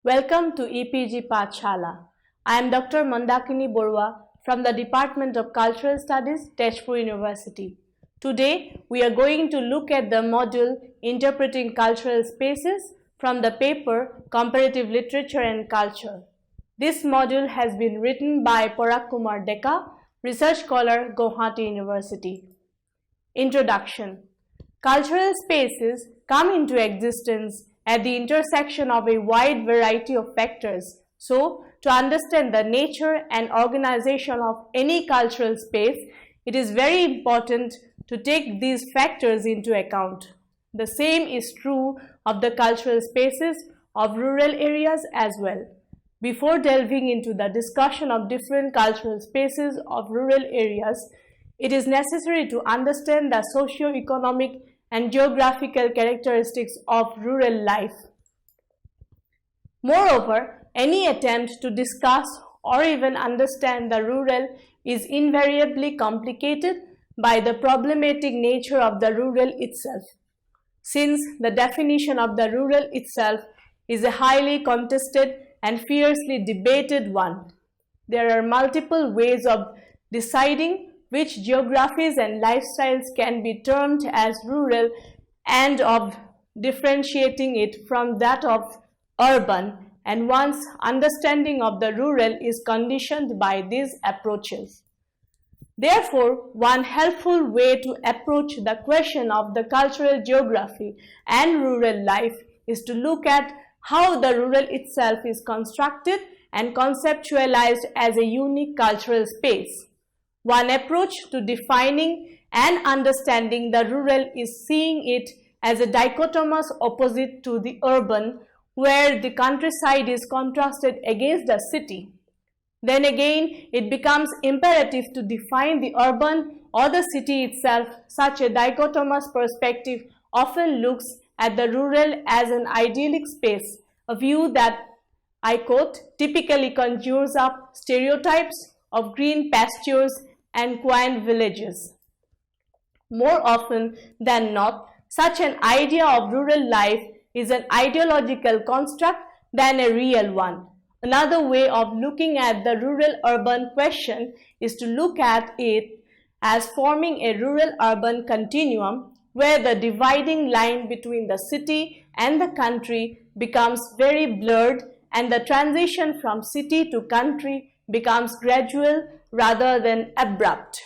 Welcome to EPG Pathshala. I am Dr. Mandakini Borua from the Department of Cultural Studies, Tezpur University. Today, we are going to look at the module Interpreting Cultural Spaces from the paper Comparative Literature and Culture. This module has been written by Parag Kumar Deka, Research Scholar, Guwahati University. Introduction. Cultural spaces come into existence at the intersection of a wide variety of factors. So, to understand the nature and organization of any cultural space, it is very important to take these factors into account. The same is true of the cultural spaces of rural areas as well. Before delving into the discussion of different cultural spaces of rural areas, it is necessary to understand the socio-economic and geographical characteristics of rural life. Moreover, any attempt to discuss or even understand the rural is invariably complicated by the problematic nature of the rural itself, since the definition of the rural itself is a highly contested and fiercely debated one. There are multiple ways of deciding which geographies and lifestyles can be termed as rural and of differentiating it from that of urban, and one's understanding of the rural is conditioned by these approaches. Therefore, one helpful way to approach the question of the cultural geography and rural life is to look at how the rural itself is constructed and conceptualized as a unique cultural space. One approach to defining and understanding the rural is seeing it as a dichotomous opposite to the urban, where the countryside is contrasted against the city. Then again, it becomes imperative to define the urban or the city itself. Such a dichotomous perspective often looks at the rural as an idyllic space, a view that, I quote, typically conjures up stereotypes of green pastures and quaint villages. More often than not, such an idea of rural life is an ideological construct than a real one. Another way of looking at the rural-urban question is to look at it as forming a rural-urban continuum where the dividing line between the city and the country becomes very blurred and the transition from city to country becomes gradual rather than abrupt.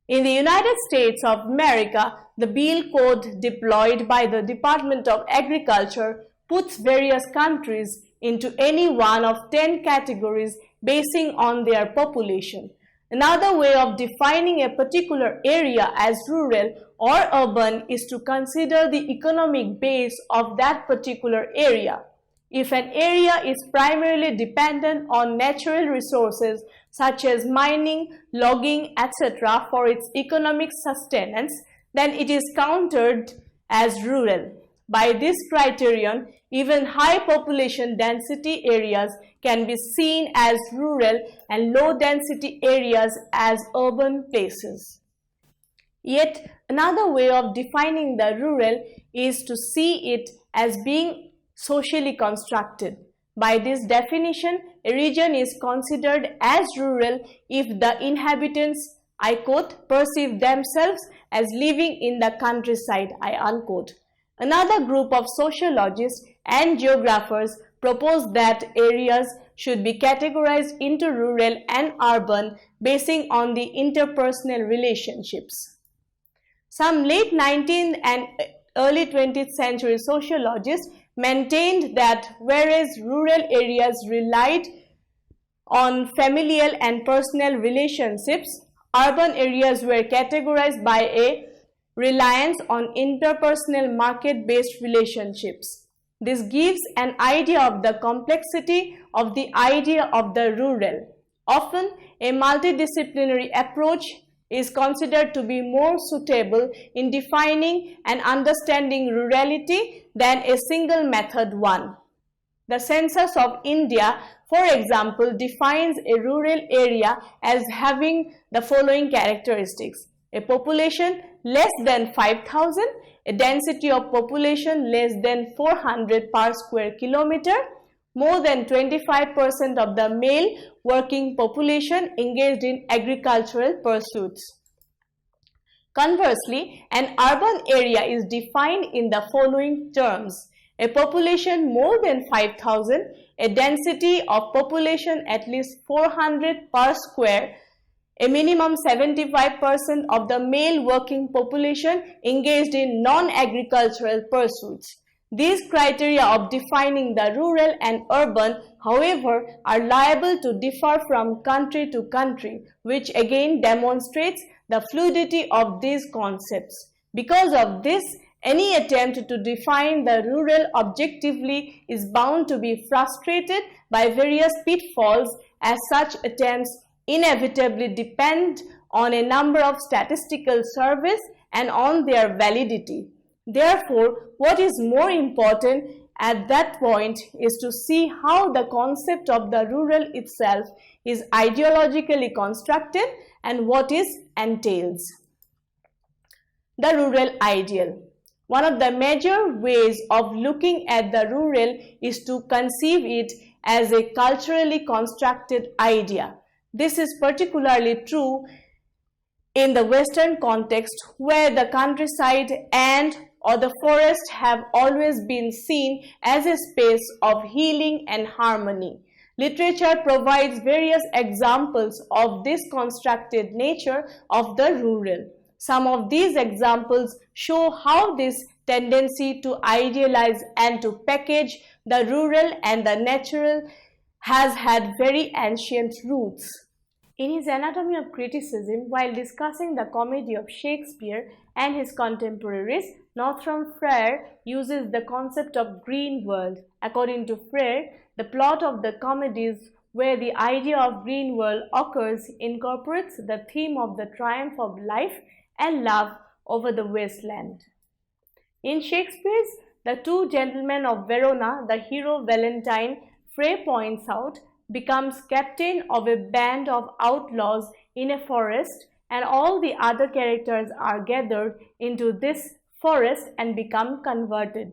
In the United States of America, the Bill Code deployed by the Department of Agriculture puts various countries into any one of 10 categories basing on their population. Another way of defining a particular area as rural or urban is to consider the economic base of that particular area. If an area is primarily dependent on natural resources such as mining, logging, etc. for its economic sustenance, then it is counted as rural. By this criterion, even high population density areas can be seen as rural and low density areas as urban places. Yet, another way of defining the rural is to see it as being socially constructed. By this definition, a region is considered as rural if the inhabitants, I quote, perceive themselves as living in the countryside, I unquote. Another group of sociologists and geographers propose that areas should be categorized into rural and urban basing on the interpersonal relationships. Some late 19th and early 20th century sociologists maintained that whereas rural areas relied on familial and personal relationships, urban areas were categorized by a reliance on interpersonal market-based relationships. This gives an idea of the complexity of the idea of the rural. Often, a multidisciplinary approach is considered to be more suitable in defining and understanding rurality than a single method one. The Census of India, for example, defines a rural area as having the following characteristics: a population less than 5,000, a density of population less than 400 per square kilometer, More than 25% of the male working population engaged in agricultural pursuits. Conversely, an urban area is defined in the following terms: a population more than 5,000, a density of population at least 400 per square, a minimum 75% of the male working population engaged in non-agricultural pursuits. These criteria of defining the rural and urban, however, are liable to differ from country to country, which again demonstrates the fluidity of these concepts. Because of this, any attempt to define the rural objectively is bound to be frustrated by various pitfalls, as such attempts inevitably depend on a number of statistical surveys and on their validity. Therefore, what is more important at that point is to see how the concept of the rural itself is ideologically constructed and what it entails. The rural ideal. One of the major ways of looking at the rural is to conceive it as a culturally constructed idea. This is particularly true in the Western context, where the countryside and or the forest have always been seen as a space of healing and harmony. Literature provides various examples of this constructed nature of the rural. Some of these examples show how this tendency to idealize and to package the rural and the natural has had very ancient roots. In his Anatomy of Criticism, while discussing the comedy of Shakespeare and his contemporaries, Northrop Frere uses the concept of green world. According to Frere, the plot of the comedies where the idea of green world occurs incorporates the theme of the triumph of life and love over the wasteland. In Shakespeare's The Two Gentlemen of Verona, the hero Valentine, Frere points out, becomes captain of a band of outlaws in a forest, and all the other characters are gathered into this forest and become converted.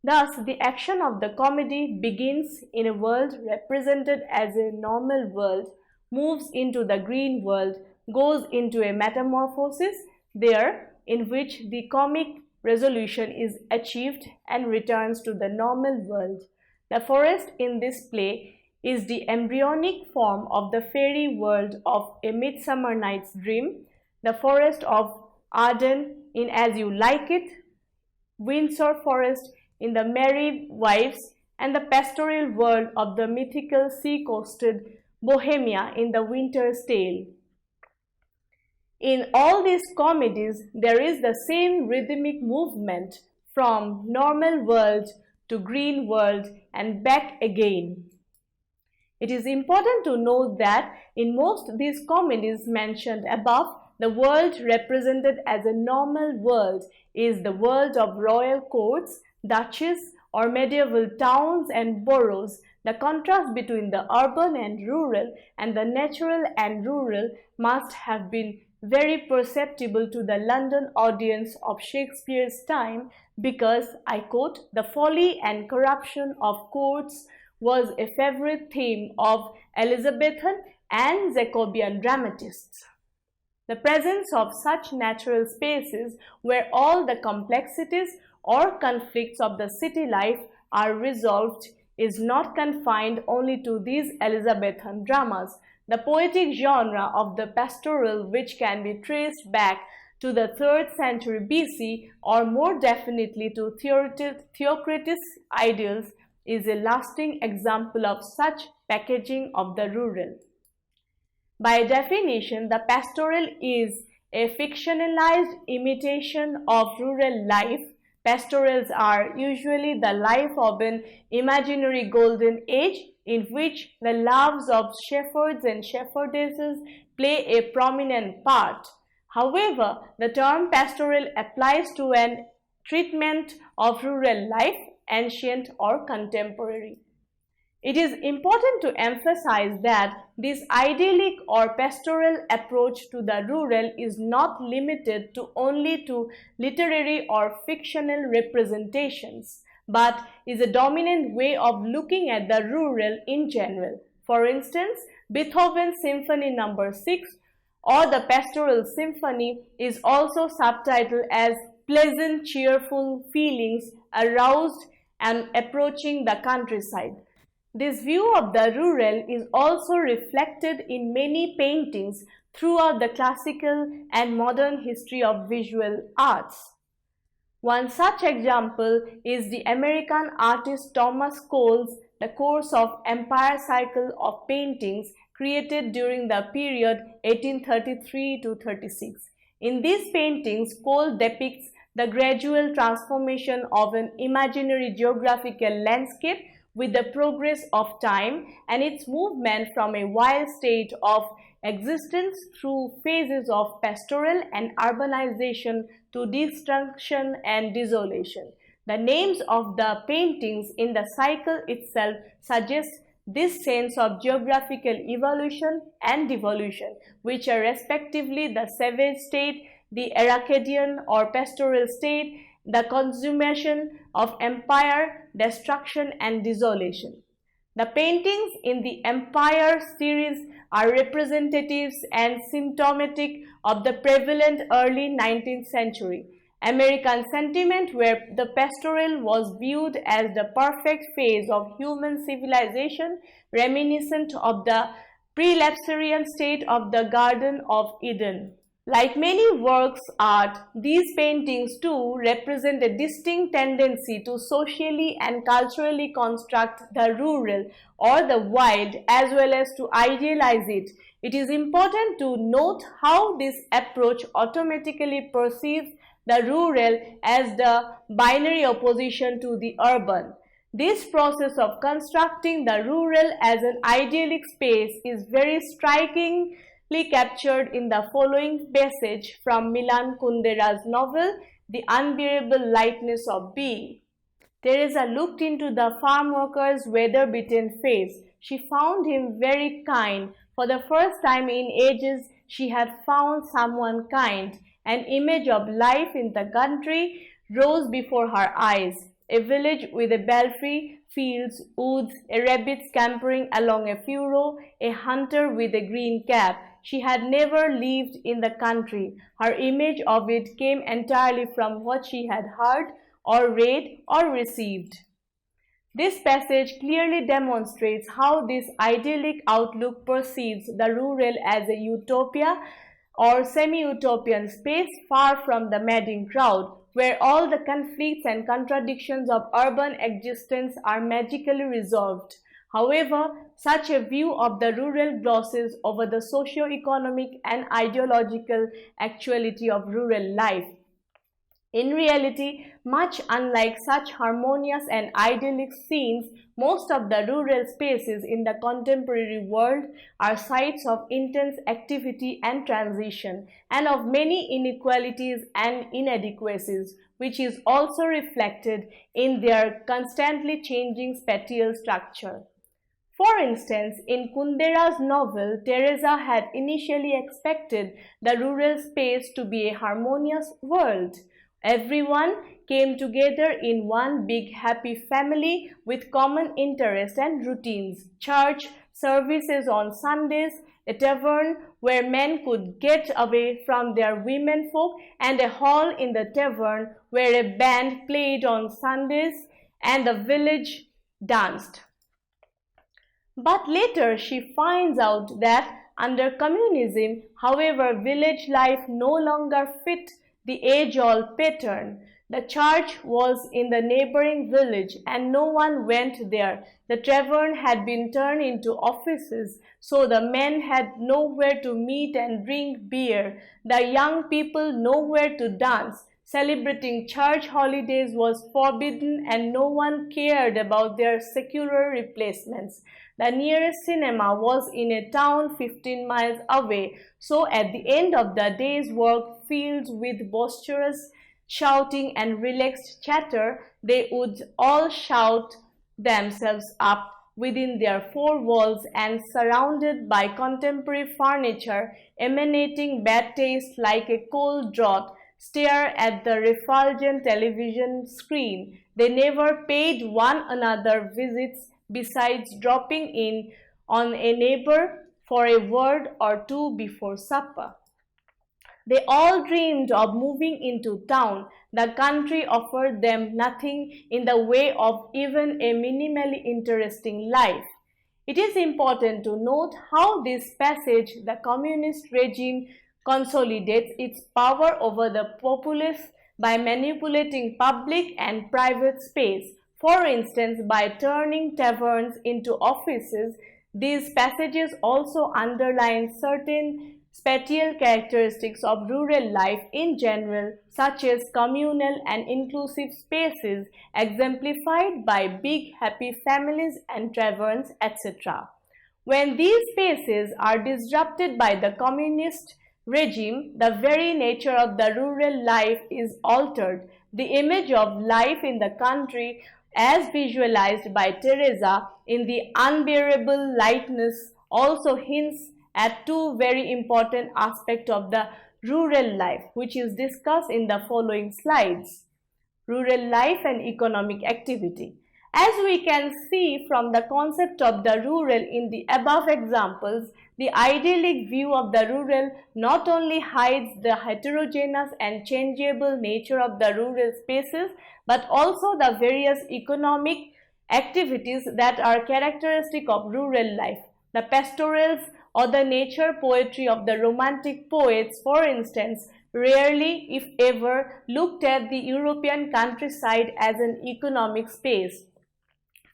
Thus, the action of the comedy begins in a world represented as a normal world, moves into the green world, goes into a metamorphosis there in which the comic resolution is achieved and returns to the normal world. The forest in this play is the embryonic form of the fairy world of A Midsummer Night's Dream, the forest of Arden in As You Like It, Windsor Forest in The Merry Wives, and the pastoral world of the mythical sea-coasted Bohemia in The Winter's Tale. In all these comedies, there is the same rhythmic movement from normal world to green world and back again. It is important to note that in most of these comedies mentioned above, the world represented as a normal world is the world of royal courts, duchies, or medieval towns and boroughs. The contrast between the urban and rural and the natural and rural must have been very perceptible to the London audience of Shakespeare's time because, I quote, "the folly and corruption of courts was a favorite theme of Elizabethan and Jacobean dramatists." The presence of such natural spaces where all the complexities or conflicts of the city life are resolved is not confined only to these Elizabethan dramas. The poetic genre of the pastoral, which can be traced back to the 3rd century BC or more definitely to Theocritus' ideals, is a lasting example of such packaging of the rural. By definition, the pastoral is a fictionalized imitation of rural life. Pastorals are usually the life of an imaginary golden age in which the loves of shepherds and shepherdesses play a prominent part. However, the term pastoral applies to an treatment of rural life, ancient or contemporary. It is important to emphasize that this idyllic or pastoral approach to the rural is not limited to only to literary or fictional representations. but is a dominant way of looking at the rural in general. For instance, Beethoven's Symphony No. 6 or the Pastoral Symphony is also subtitled as pleasant, cheerful feelings aroused and approaching the countryside. This view of the rural is also reflected in many paintings throughout the classical and modern history of visual arts. One such example is the American artist Thomas Cole's The Course of Empire cycle of paintings created during the period 1833 to 36. In these paintings, Cole depicts the gradual transformation of an imaginary geographical landscape with the progress of time and its movement from a wild state of existence through phases of pastoral and urbanization to destruction and desolation. The names of the paintings in the cycle itself suggest this sense of geographical evolution and devolution, which are respectively the savage state, the Arcadian or pastoral state, the consummation of empire, destruction and desolation. The paintings in the Empire series are representatives and symptomatic of the prevalent early 19th century American sentiment, where the pastoral was viewed as the perfect phase of human civilization, reminiscent of the pre-lapsarian state of the Garden of Eden. Like many works art, these paintings too represent a distinct tendency to socially and culturally construct the rural or the wild as well as to idealize it. It is important to note how this approach automatically perceives the rural as the binary opposition to the urban. This process of constructing the rural as an idyllic space is very strikingly captured in the following passage from Milan Kundera's novel, The Unbearable Lightness of Being. Teresa looked into the farm worker's weather-beaten face. She found him very kind. For the first time in ages, she had found someone kind. An image of life in the country rose before her eyes. A village with a belfry, fields, woods, a rabbit scampering along a furrow, a hunter with a green cap. She had never lived in the country. Her image of it came entirely from what she had heard or read or received. This passage clearly demonstrates how this idyllic outlook perceives the rural as a utopia or semi-utopian space far from the madding crowd, where all the conflicts and contradictions of urban existence are magically resolved. However, such a view of the rural glosses over the socio-economic and ideological actuality of rural life. In reality, much unlike such harmonious and idyllic scenes, most of the rural spaces in the contemporary world are sites of intense activity and transition, and of many inequalities and inadequacies, which is also reflected in their constantly changing spatial structure. For instance, in Kundera's novel, Teresa had initially expected the rural space to be a harmonious world. Everyone came together in one big happy family with common interests and routines, church, services on Sundays, a tavern where men could get away from their women folk, and a hall in the tavern where a band played on Sundays and the village danced. But later she finds out that under communism, however, village life no longer fit the age-old pattern. The church was in the neighboring village and no one went there. The tavern had been turned into offices, so the men had nowhere to meet and drink beer. The young people nowhere to dance. Celebrating church holidays was forbidden and no one cared about their secular replacements. The nearest cinema was in a town 15 miles away, so at the end of the day's work filled with boisterous shouting and relaxed chatter, they would all shout themselves up within their four walls and surrounded by contemporary furniture emanating bad taste like a cold draught. stare at the refulgent television screen. They never paid one another visits besides dropping in on a neighbor for a word or two before supper. They all dreamed of moving into town. The country offered them nothing in the way of even a minimally interesting life. It is important to note how this passage, the communist regime, consolidates its power over the populace by manipulating public and private space. For instance, by turning taverns into offices. These passages also underline certain spatial characteristics of rural life in general, such as communal and inclusive spaces exemplified by big happy families and taverns, etc. When these spaces are disrupted by the communist regime, the very nature of the rural life is altered. The image of life in the country, as visualized by Teresa in the unbearable lightness, also hints at two very important aspects of the rural life, which is discussed in the following slides. Rural life and economic activity. As we can see from the concept of the rural in the above examples, the idyllic view of the rural not only hides the heterogeneous and changeable nature of the rural spaces, but also the various economic activities that are characteristic of rural life. The pastorals or the nature poetry of the Romantic poets, for instance, rarely, if ever, looked at the European countryside as an economic space.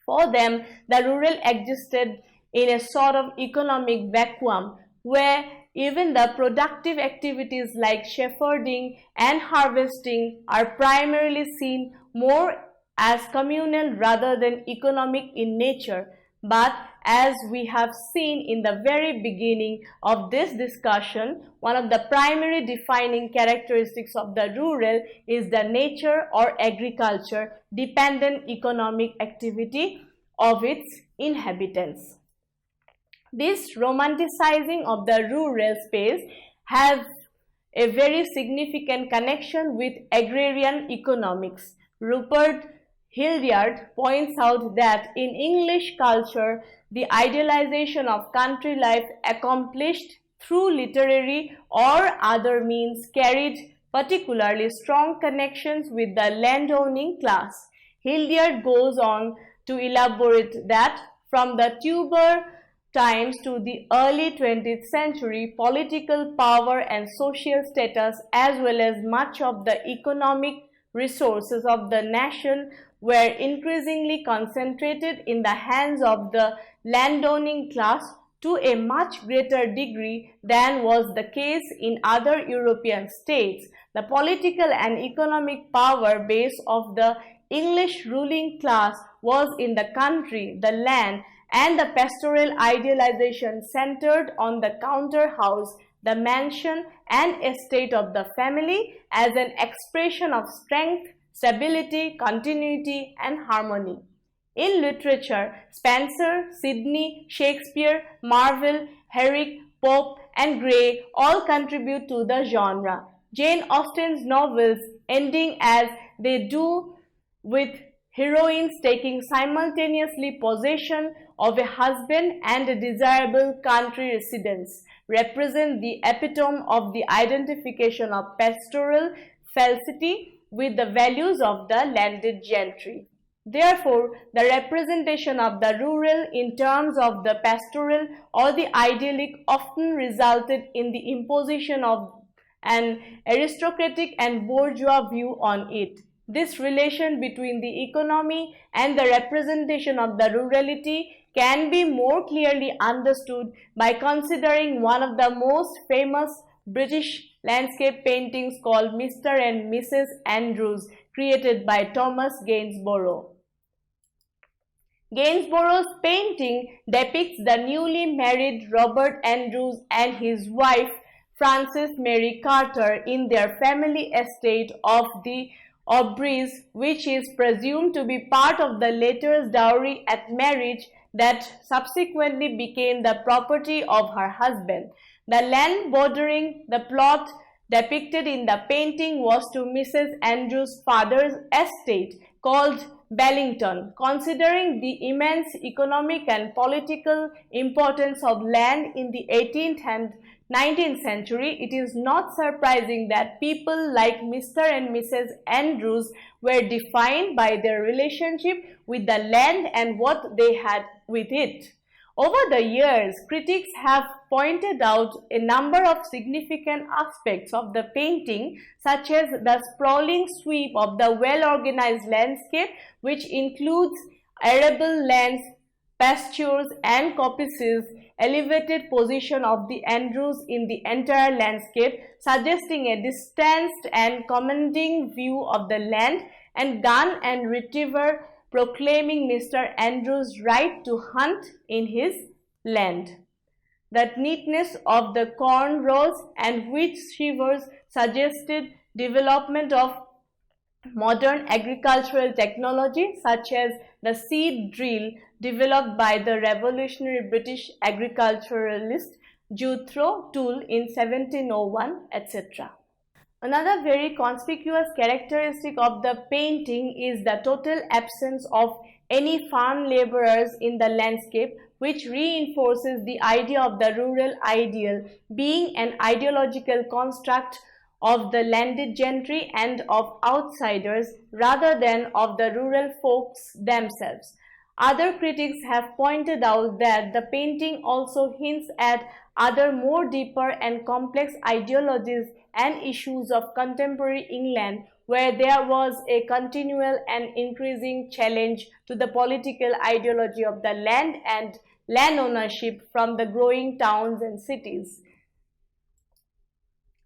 For them, the rural existed in a sort of economic vacuum where even the productive activities like shepherding and harvesting are primarily seen more as communal rather than economic in nature. But as we have seen in the very beginning of this discussion, one of the primary defining characteristics of the rural is the nature or agriculture dependent economic activity of its inhabitants. This romanticizing of the rural space has a very significant connection with agrarian economics. Rupert Hildyard points out that in English culture, the idealization of country life accomplished through literary or other means carried particularly strong connections with the landowning class. Hildyard goes on to elaborate that from the Tudor times to the early 20th century, political power and social status as well as much of the economic resources of the nation were increasingly concentrated in the hands of the landowning class to a much greater degree than was the case in other European states. The political and economic power base of the English ruling class was in the country, the land, and the pastoral idealization centered on the counter house, the mansion and estate of the family as an expression of strength, stability, continuity, and harmony. In literature, Spenser, Sidney, Shakespeare, Marvell, Herrick, Pope, and Gray all contribute to the genre. Jane Austen's novels ending as they do, with heroines taking simultaneously possession of a husband and a desirable country residence, represent the epitome of the identification of pastoral felicity with the values of the landed gentry. Therefore, the representation of the rural in terms of the pastoral or the idyllic often resulted in the imposition of an aristocratic and bourgeois view on it. This relation between the economy and the representation of the rurality can be more clearly understood by considering one of the most famous British landscape paintings called Mr. and Mrs. Andrews, created by Thomas Gainsborough. Gainsborough's painting depicts the newly married Robert Andrews and his wife Frances Mary Carter in their family estate of the Aubreys, which is presumed to be part of the latter's dowry at marriage that subsequently became the property of her husband. The land bordering the plot depicted in the painting was to Mrs. Andrews' father's estate called Bellington. Considering the immense economic and political importance of land in the 18th and 19th century, it is not surprising that people like Mr. and Mrs. Andrews were defined by their relationship with the land and what they had with it. Over the years, critics have pointed out a number of significant aspects of the painting, such as the sprawling sweep of the well-organized landscape, which includes arable lands, pastures and coppices, elevated position of the Andrews in the entire landscape, suggesting a distanced and commanding view of the land, and gun and retriever proclaiming Mr. Andrews' right to hunt in his land. The neatness of the corn rows and wheat sheavers suggested development of modern agricultural technology, such as the seed drill developed by the revolutionary British agriculturalist Jethro Tull in 1701, etc. Another very conspicuous characteristic of the painting is the total absence of any farm laborers in the landscape, which reinforces the idea of the rural ideal being an ideological construct of the landed gentry and of outsiders rather than of the rural folks themselves. Other critics have pointed out that the painting also hints at other more deeper and complex ideologies and issues of contemporary England, where there was a continual and increasing challenge to the political ideology of the land and land ownership from the growing towns and cities.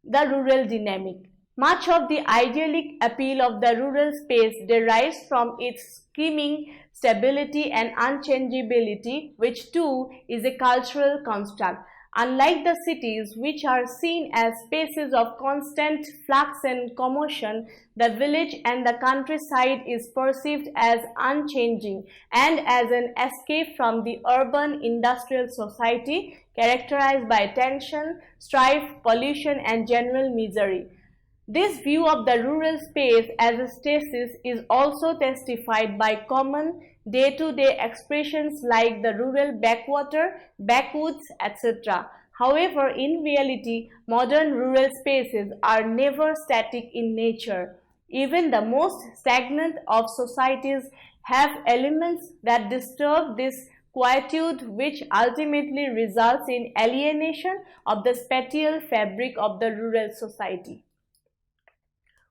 The rural dynamic. Much of the idyllic appeal of the rural space derives from its scheming stability and unchangeability, which too is a cultural construct. Unlike the cities, which are seen as spaces of constant flux and commotion, the village and the countryside is perceived as unchanging and as an escape from the urban industrial society characterized by tension, strife, pollution, and general misery. This view of the rural space as a stasis is also testified by common day-to-day expressions like the rural backwater, backwoods, etc. However, in reality, modern rural spaces are never static in nature. Even the most stagnant of societies have elements that disturb this quietude, which ultimately results in alienation of the spatial fabric of the rural society.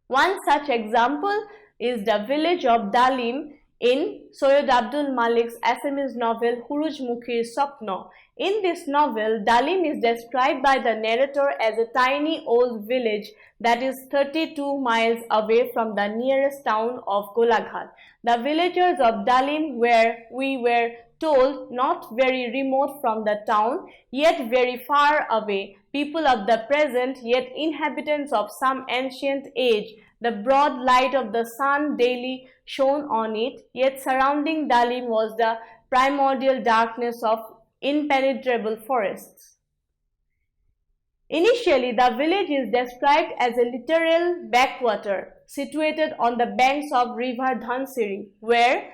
One such example is the village of Dalim in Soyed Abdul Malik's Assamese novel Hurujmukhir Sapno. In this novel, Dalim is described by the narrator as a tiny old village that is 32 miles away from the nearest town of Golaghat. The villagers of Dalim were, we were told, not very remote from the town, yet very far away, people of the present, yet inhabitants of some ancient age. The broad light of the sun daily shone on it, yet surrounding Dalim was the primordial darkness of impenetrable forests. Initially, the village is described as a literal backwater situated on the banks of river Dhansiri, where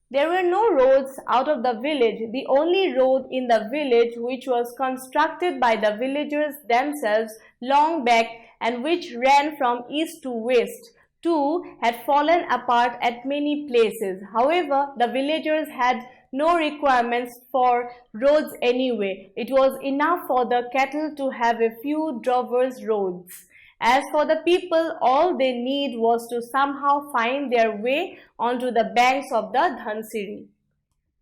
there were no roads out of the village. The only road in the village, which was constructed by the villagers themselves long back and which ran from east to west, too, had fallen apart at many places. However, the villagers had no requirements for roads anyway. It was enough for the cattle to have a few drovers' roads. As for the people, all they need was to somehow find their way onto the banks of the Dhansiri.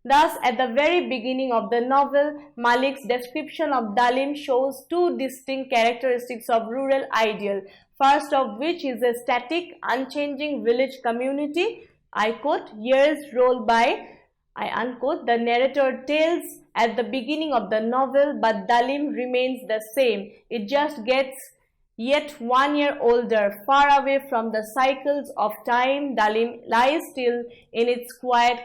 Thus, at the very beginning of the novel, Malik's description of Dalim shows two distinct characteristics of rural ideal, first of which is a static, unchanging village community. I quote, "Years roll by," I unquote, "the narrator tells at the beginning of the novel, but Dalim remains the same. It just gets yet 1 year older, far away from the cycles of time. Dalim lies still in its quiet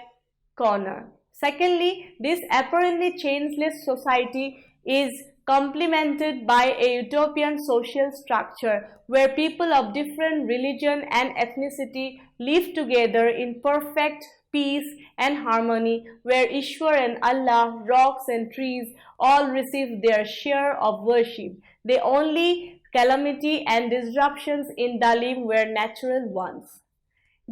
corner." Secondly, this apparently changeless society is complemented by a utopian social structure where people of different religion and ethnicity live together in perfect peace and harmony, where Ishwar and Allah, rocks and trees all receive their share of worship. The only calamity and disruptions in Dalim were natural ones.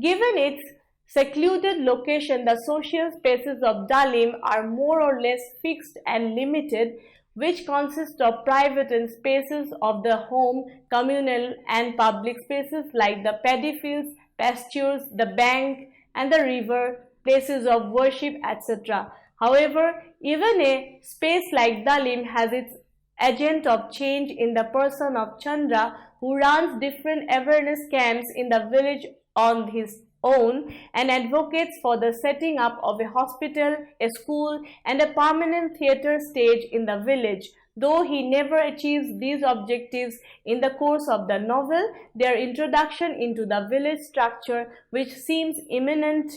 Given its secluded location, the social spaces of Dalim are more or less fixed and limited, which consist of private and spaces of the home, communal and public spaces like the paddy fields, pastures, the bank and the river, places of worship, etc. However, even a space like Dalim has its agent of change in the person of Chandra, who runs different awareness camps in the village on his own and advocates for the setting up of a hospital, a school and a permanent theatre stage in the village. Though he never achieves these objectives in the course of the novel, their introduction into the village structure, which seems imminent,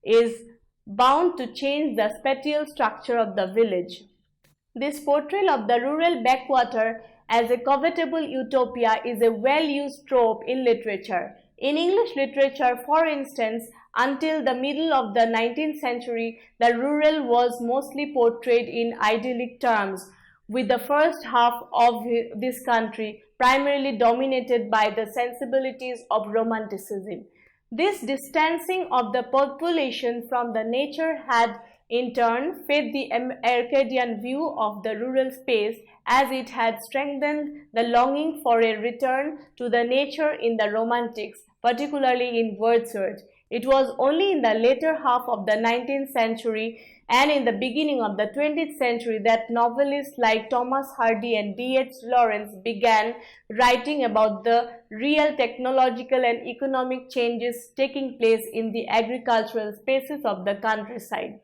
is bound to change the spatial structure of the village. This portrayal of the rural backwater as a covetable utopia is a well-used trope in literature. In English literature, for instance, until the middle of the 19th century, the rural was mostly portrayed in idyllic terms, with the first half of this country primarily dominated by the sensibilities of Romanticism. This distancing of the population from the nature had in turn fed the Arcadian view of the rural space, as it had strengthened the longing for a return to the nature in the Romantics, particularly in Wordsworth. It was only in the later half of the 19th century and in the beginning of the 20th century that novelists like Thomas Hardy and D.H. Lawrence began writing about the real technological and economic changes taking place in the agricultural spaces of the countryside.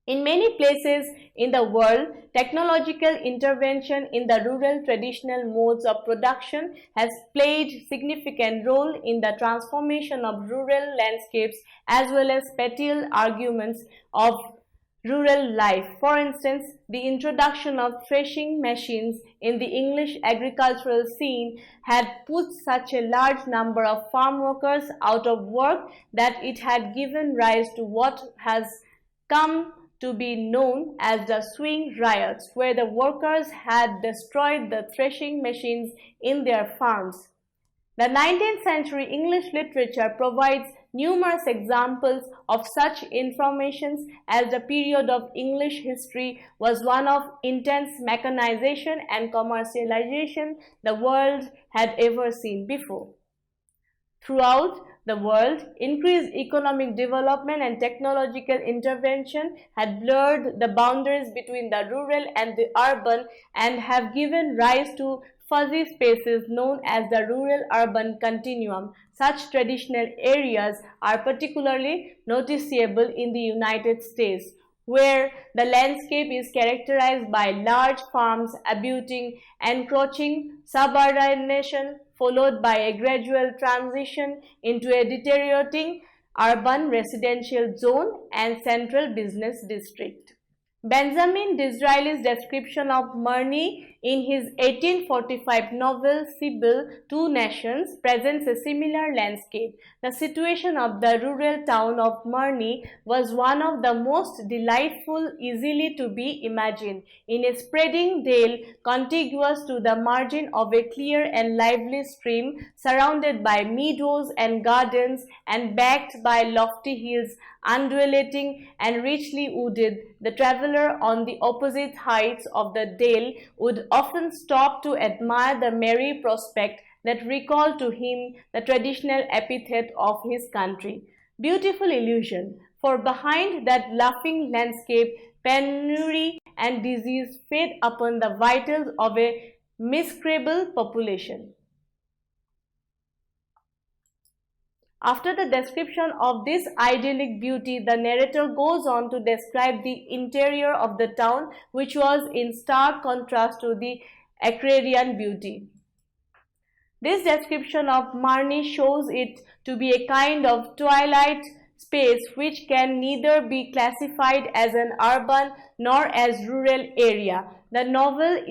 In many places in the world, technological intervention in the rural traditional modes of production has played significant role in the transformation of rural landscapes as well as spatial arguments of rural life. For instance, the introduction of threshing machines in the English agricultural scene had put such a large number of farm workers out of work that it had given rise to what has come to be known as the swing riots, where the workers had destroyed the threshing machines in their farms. The 19th century English literature provides numerous examples of such informations, as the period of English history was one of intense mechanization and commercialization the world had ever seen before. Throughout the world, increased economic development and technological intervention had blurred the boundaries between the rural and the urban and have given rise to fuzzy spaces known as the rural-urban continuum. Such traditional areas are particularly noticeable in the United States, where the landscape is characterized by large farms abutting, encroaching suburbanization, followed by a gradual transition into a deteriorating urban residential zone and central business district. Benjamin Disraeli's description of Marnie in his 1845 novel Sibyl, Two Nations presents a similar landscape. The situation of the rural town of Marnie was one of the most delightful easily to be imagined. In a spreading dale contiguous to the margin of a clear and lively stream, surrounded by meadows and gardens and backed by lofty hills, undulating and richly wooded, the traveller on the opposite heights of the dale would often stop to admire the merry prospect that recalled to him the traditional epithet of his country. Beautiful illusion, for behind that laughing landscape, penury and disease fed upon the vitals of a miserable population. After the description of this idyllic beauty, the narrator goes on to describe the interior of the town, which was in stark contrast to the agrarian beauty. This description of Marnie shows it to be a kind of twilight space which can neither be classified as an urban nor as rural area. The novel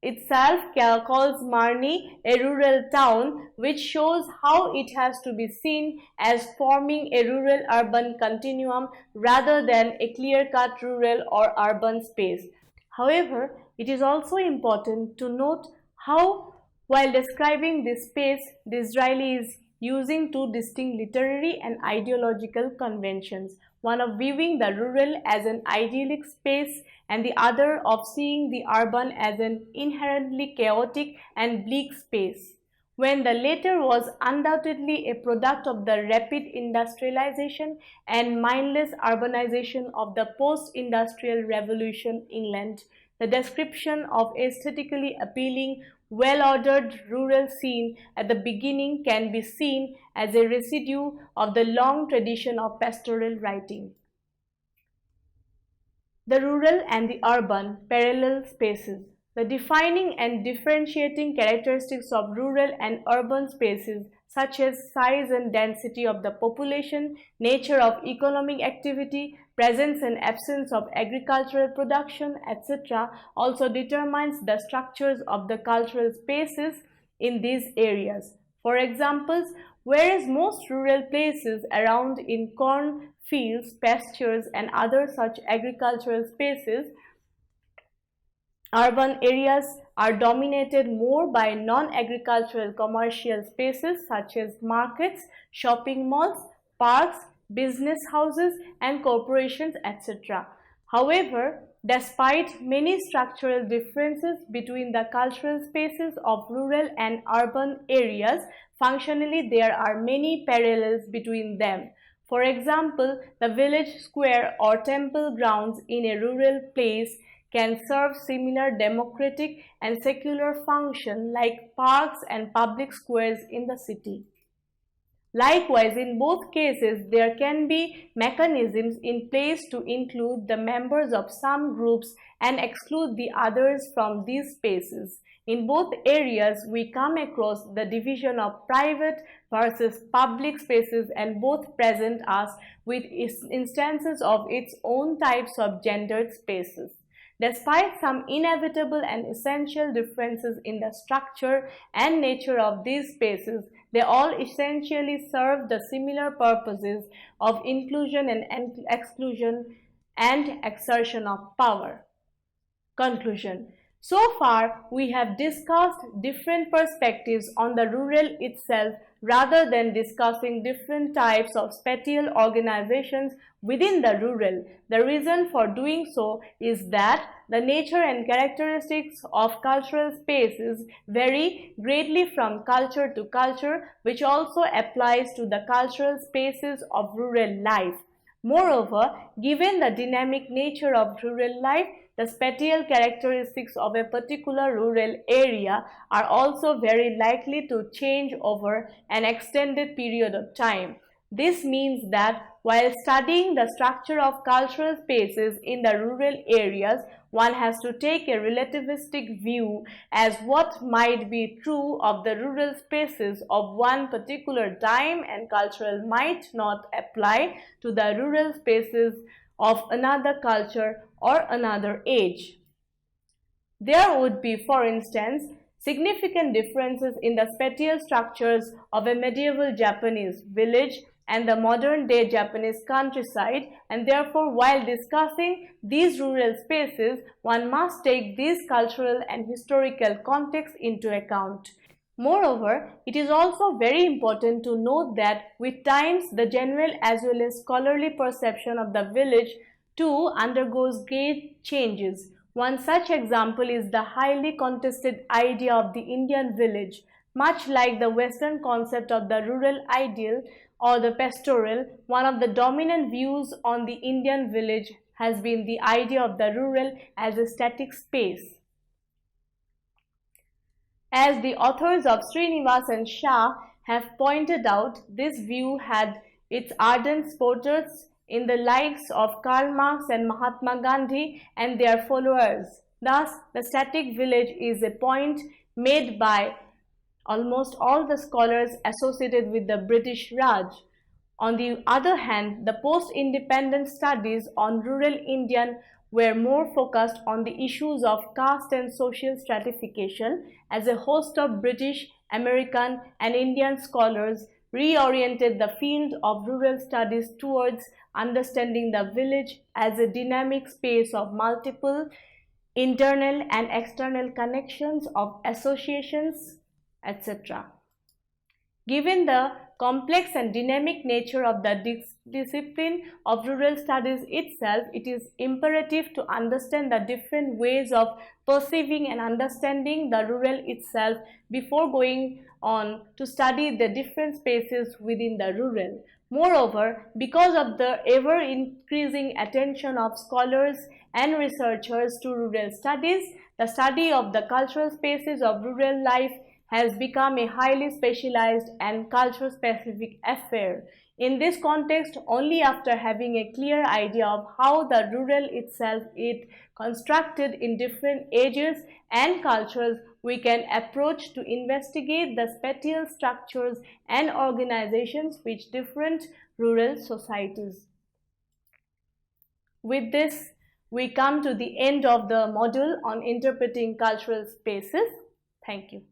itself calls Marni a rural town, which shows how it has to be seen as forming a rural-urban continuum rather than a clear-cut rural or urban space. However, it is also important to note how, while describing this space, Disraeli is using two distinct literary and ideological conventions, one of viewing the rural as an idyllic space and the other of seeing the urban as an inherently chaotic and bleak space. When the latter was undoubtedly a product of the rapid industrialization and mindless urbanization of the post-industrial revolution England, the description of aesthetically appealing, well-ordered rural scene at the beginning can be seen as a residue of the long tradition of pastoral writing. The rural and the urban parallel spaces. The defining and differentiating characteristics of rural and urban spaces, such as size and density of the population, nature of economic activity, presence and absence of agricultural production, etc., also determines the structures of the cultural spaces in these areas. For example, whereas most rural places around in corn fields, pastures, and other such agricultural spaces, urban areas are dominated more by non-agricultural commercial spaces such as markets, shopping malls, parks, business houses, and corporations, etc. However, despite many structural differences between the cultural spaces of rural and urban areas, functionally there are many parallels between them. For example, the village square or temple grounds in a rural place can serve similar democratic and secular function like parks and public squares in the city. Likewise, in both cases, there can be mechanisms in place to include the members of some groups and exclude the others from these spaces. In both areas, we come across the division of private versus public spaces, and both present us with instances of its own types of gendered spaces. Despite some inevitable and essential differences in the structure and nature of these spaces, they all essentially serve the similar purposes of inclusion and exclusion and exertion of power. Conclusion. So far, we have discussed different perspectives on the rural itself rather than discussing different types of spatial organizations within the rural. The reason for doing so is that the nature and characteristics of cultural spaces vary greatly from culture to culture, which also applies to the cultural spaces of rural life. Moreover, given the dynamic nature of rural life, the spatial characteristics of a particular rural area are also very likely to change over an extended period of time. This means that while studying the structure of cultural spaces in the rural areas, one has to take a relativistic view as what might be true of the rural spaces of one particular time and cultural might not apply to the rural spaces of another culture or another age. There would be, for instance, significant differences in the spatial structures of a medieval Japanese village and the modern-day Japanese countryside, and therefore while discussing these rural spaces, one must take these cultural and historical contexts into account. Moreover, it is also very important to note that with times the general as well as scholarly perception of the village too undergoes great changes. One such example is the highly contested idea of the Indian village. Much like the Western concept of the rural ideal or the pastoral, one of the dominant views on the Indian village has been the idea of the rural as a static space. As the authors of Srinivas and Shah have pointed out, this view had its ardent supporters in the likes of Karl Marx and Mahatma Gandhi and their followers. Thus, the static village is a point made by almost all the scholars associated with the British Raj. On the other hand, the post-independent studies on rural Indian were more focused on the issues of caste and social stratification, as a host of British, American, and Indian scholars reoriented the field of rural studies towards understanding the village as a dynamic space of multiple internal and external connections of associations, etc. Given the complex and dynamic nature of the discipline of rural studies itself, it is imperative to understand the different ways of perceiving and understanding the rural itself before going on to study the different spaces within the rural. Moreover, because of the ever-increasing attention of scholars and researchers to rural studies, the study of the cultural spaces of rural life has become a highly specialized and culture-specific affair. In this context, only after having a clear idea of how the rural itself is constructed in different ages and cultures, we can approach to investigate the spatial structures and organizations which different rural societies. With this, we come to the end of the module on interpreting cultural spaces. Thank you.